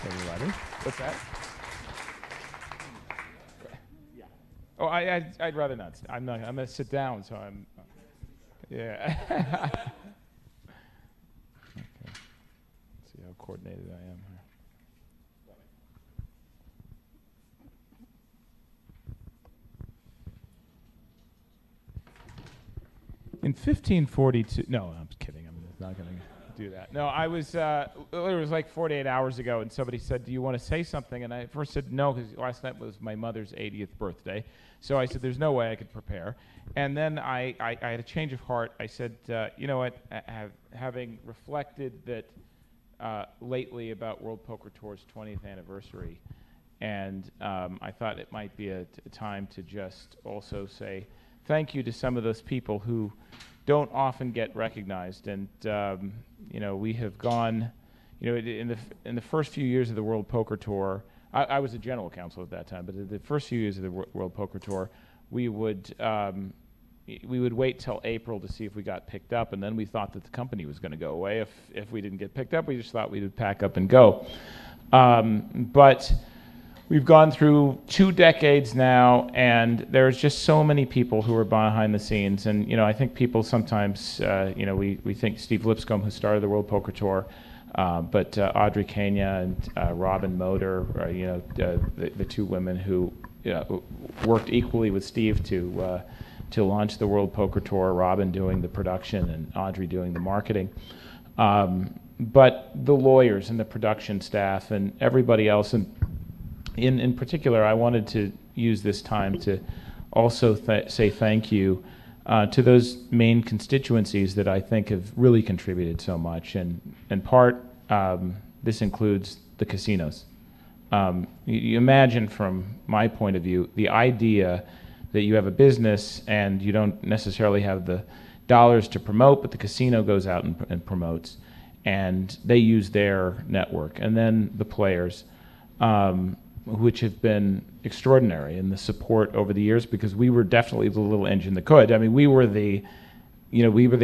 everybody. What's that? Oh, I'd rather not. I'm not. I'm gonna sit down, so I'm. Yeah. Okay. Let's see how coordinated I am here. In 1542, no, I'm kidding. I'm not going to do that. No, it was like 48 hours ago, and somebody said, do you want to say something? And I first said no, because last night was my mother's 80th birthday. So I said, there's no way I could prepare. And then I had a change of heart. I said, you know what, having reflected that lately about World Poker Tour's 20th anniversary, and I thought it might be a time to just also say thank you to some of those people who don't often get recognized. And we have gone, in the first few years of the World Poker Tour, I was a general counsel at that time, but in the first few years of the World Poker Tour, we would wait till April to see if we got picked up, and then we thought that the company was going to go away if we didn't get picked up. We just thought we would pack up and go. But we've gone through 2 decades now, and there's just so many people who are behind the scenes. And I think people sometimes, we think Steve Lipscomb, who started the World Poker Tour, but Audrey Kenya and Robin Motor, the 2 women who worked equally with Steve to launch the World Poker Tour. Robin doing the production and Audrey doing the marketing. But the lawyers and the production staff and everybody else, and in particular, I wanted to use this time to also say thank you to those main constituencies that I think have really contributed so much. And in part, this includes the casinos. You imagine, from my point of view, the idea that you have a business and you don't necessarily have the dollars to promote, but the casino goes out and promotes, and they use their network. And then the players, which have been extraordinary in the support over the years, because we were definitely the little engine that could. I mean, we were the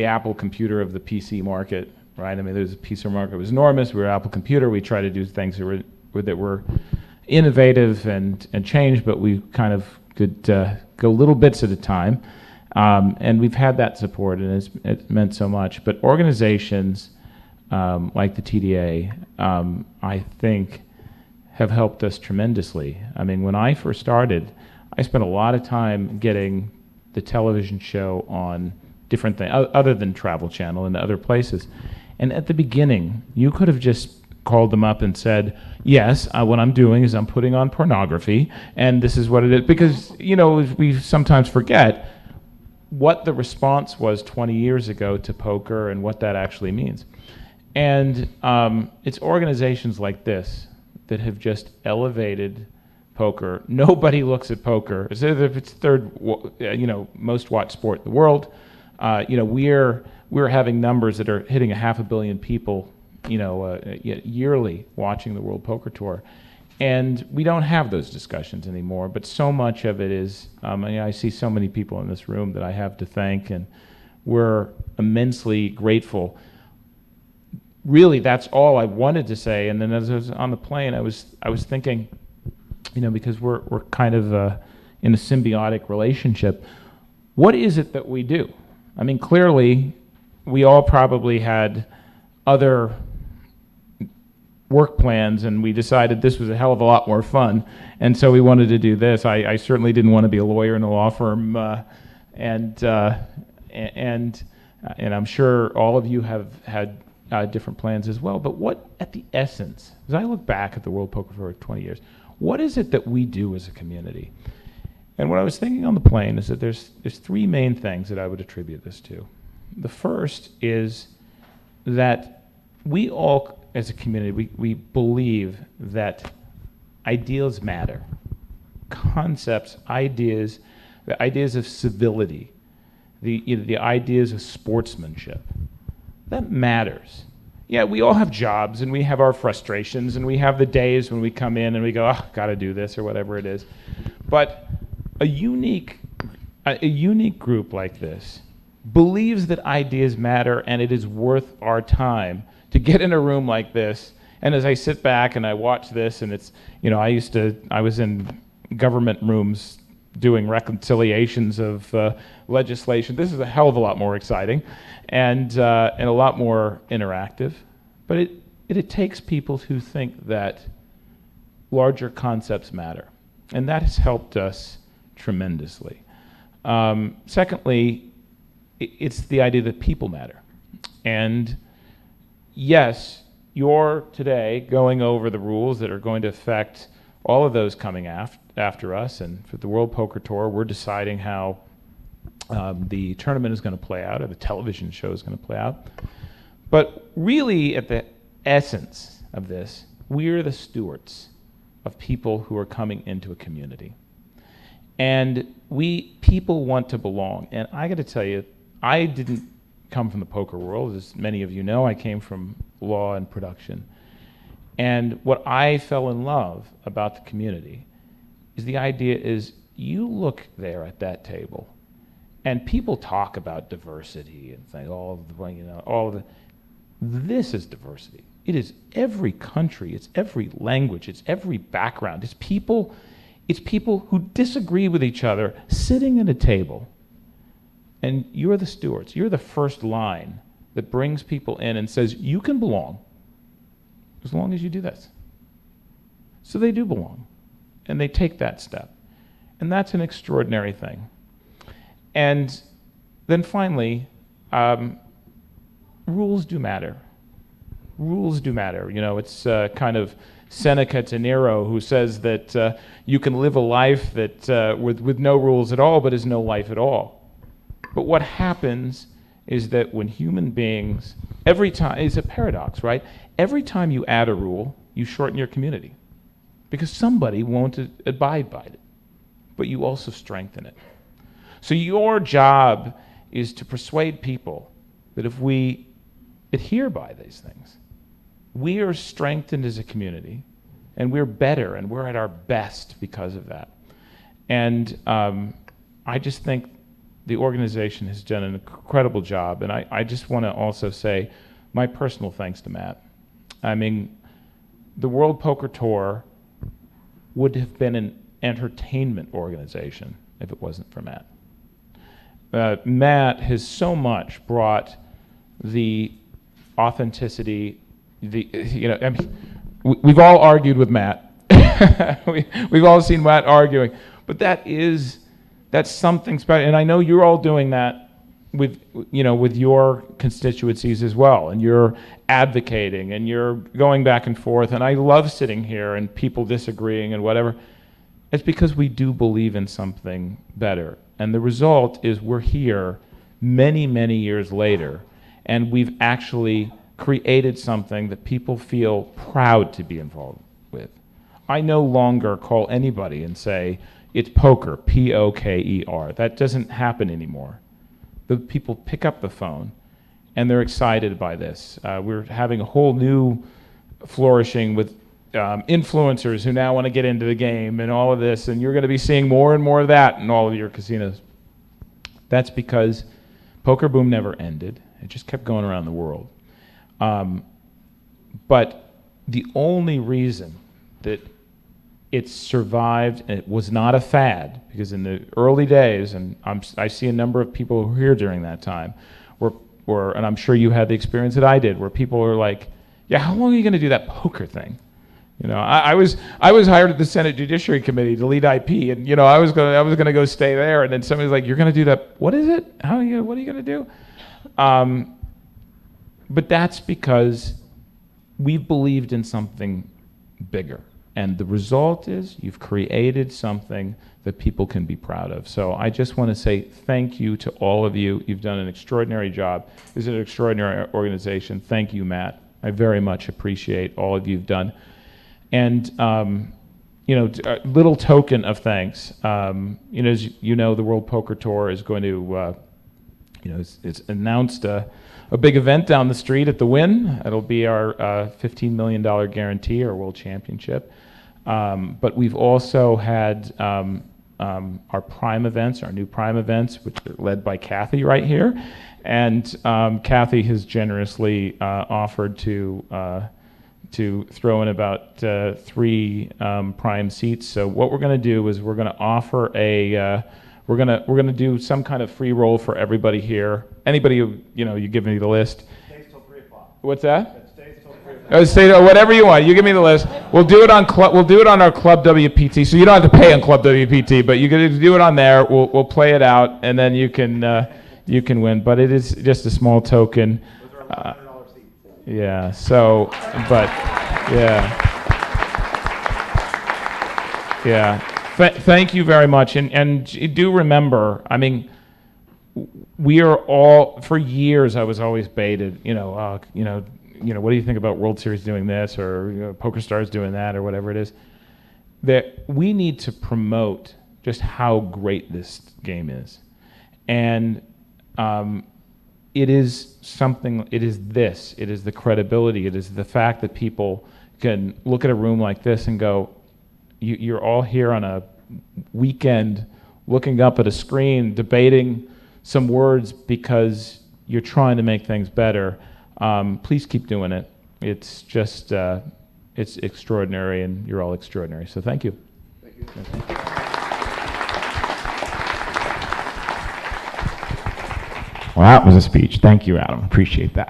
Apple computer of the PC market, right? I mean, the PC market was enormous. We were Apple computer. We tried to do things that were innovative and change, but we kind of could go little bits at a time. And we've had that support, and it's meant so much. But organizations like the TDA, I think, have helped us tremendously. I mean, when I first started, I spent a lot of time getting the television show on different things, other than Travel Channel and other places. And at the beginning, you could have just called them up and said, yes, what I'm doing is I'm putting on pornography, and this is what it is. Because, we sometimes forget what the response was 20 years ago to poker and what that actually means. And it's organizations like this that have just elevated poker. Nobody looks at poker as if it's third, most watched sport in the world. We're having numbers that are hitting 500 million people, yearly watching the World Poker Tour, and we don't have those discussions anymore. But so much of it is. I see so many people in this room that I have to thank, and we're immensely grateful. Really, that's all I wanted to say. And then as I was on the plane, I was thinking, because we're kind of in a symbiotic relationship. What is it that we do? I mean, clearly, we all probably had other work plans, and we decided this was a hell of a lot more fun, and so we wanted to do this. I certainly didn't want to be a lawyer in a law firm, and I'm sure all of you have had different plans as well. But what, at the essence, as I look back at the World Poker for 20 years, what is it that we do as a community? And what I was thinking on the plane is that there's 3 main things that I would attribute this to. The first is that we all, as a community, we believe that ideals matter. Concepts, ideas, the ideas of civility, the ideas of sportsmanship, that matters. Yeah, we all have jobs, and we have our frustrations, and we have the days when we come in and we go, gotta do this, or whatever it is. But a unique group like this believes that ideas matter, and it is worth our time to get in a room like this And as I sit back and I watch this, and it's, I was in government rooms doing reconciliations of legislation. This is a hell of a lot more exciting and a lot more interactive. But it takes people who think that larger concepts matter. And that has helped us tremendously. Secondly, it's the idea that people matter. And yes, you're today going over the rules that are going to affect all of those coming after us. And for the World Poker Tour, we're deciding how the tournament is going to play out, or the television show is going to play out. But really, at the essence of this, we're the stewards of people who are coming into a community. And people want to belong. And I got to tell you, I didn't come from the poker world. As many of you know, I came from law and production. And what I fell in love about the community is the idea is you look there at that table, and people talk about diversity and say all of the. This is diversity. It is every country, it's every language, it's every background. It's people who disagree with each other sitting at a table. And you're the stewards. You're the first line that brings people in and says, you can belong as long as you do this. So they do belong. And they take that step. And that's an extraordinary thing. And then finally, rules do matter. Rules do matter. It's kind of Seneca to Nero, who says that you can live a life that with no rules at all, but is no life at all. But what happens is that when human beings, every time, it's a paradox, right? Every time you add a rule, you shorten your community because somebody won't abide by it, but you also strengthen it. So your job is to persuade people that if we adhere by these things, we are strengthened as a community, and we're better, and we're at our best because of that. And I just think the organization has done an incredible job, and I just want to also say my personal thanks to Matt. I mean, the World Poker Tour would have been an entertainment organization if it wasn't for Matt. Matt has so much brought the authenticity, we've all argued with Matt. We've all seen Matt arguing, but that's something special. And I know you're all doing that with your constituencies as well, and you're advocating and you're going back and forth. And I love sitting here and people disagreeing and whatever. It's because we do believe in something better. And the result is we're here many, many years later, and we've actually created something that people feel proud to be involved with. I no longer call anybody and say, it's poker, P-O-K-E-R. That doesn't happen anymore. The people pick up the phone, and they're excited by this. We're having a whole new flourishing with influencers who now want to get into the game and all of this, and you're going to be seeing more and more of that in all of your casinos. That's because poker boom never ended. It just kept going around the world. But the only reason that it survived and it was not a fad, because in the early days, and I see a number of people who were here during that time, and I'm sure you had the experience that I did, where people were like, yeah, how long are you going to do that poker thing? I was hired at the Senate Judiciary Committee to lead IP, and I was going to go stay there, and then somebody's like, you're going to do that? What is it? What are you going to do? But that's because we believed in something bigger. And the result is you've created something that people can be proud of. So I just want to say thank you to all of you. You've done an extraordinary job. This is an extraordinary organization. Thank you, Matt. I very much appreciate all of you've done. And, a little token of thanks. As you know, the World Poker Tour is going to, it's announced a big event down the street at the Wynn. It'll be our $15 million guarantee, our World Championship. But we've also had our Prime events, our new Prime events, which are led by Kathy right here. And Kathy has generously offered to to throw in about 3 prime seats. So what we're going to do is we're going to offer a we're going to do some kind of free roll for everybody here. Anybody who, you give me the list. Stays till 3 o'clock. What's that? It stays till 3 o'clock. Stay, whatever you want. You give me the list. We'll do it on We'll do it on our Club WPT. So you don't have to pay on Club WPT, but you can do it on there. We'll play it out, and then you can win. But it is just a small token. Those are $100 seats. Yeah. So, but yeah. Thank you very much, and do remember. I mean, we are all, for years. I was always baited. What do you think about World Series doing this, or Poker Stars doing that, or whatever it is? That we need to promote just how great this game is, and it is something. It is this. It is the credibility. It is the fact that people can look at a room like this and go, You're all here on a weekend looking up at a screen, debating some words because you're trying to make things better. Please keep doing it. It's just, it's extraordinary, and you're all extraordinary. So thank you. Thank you. Well, that was a speech. Thank you, Adam. Appreciate that.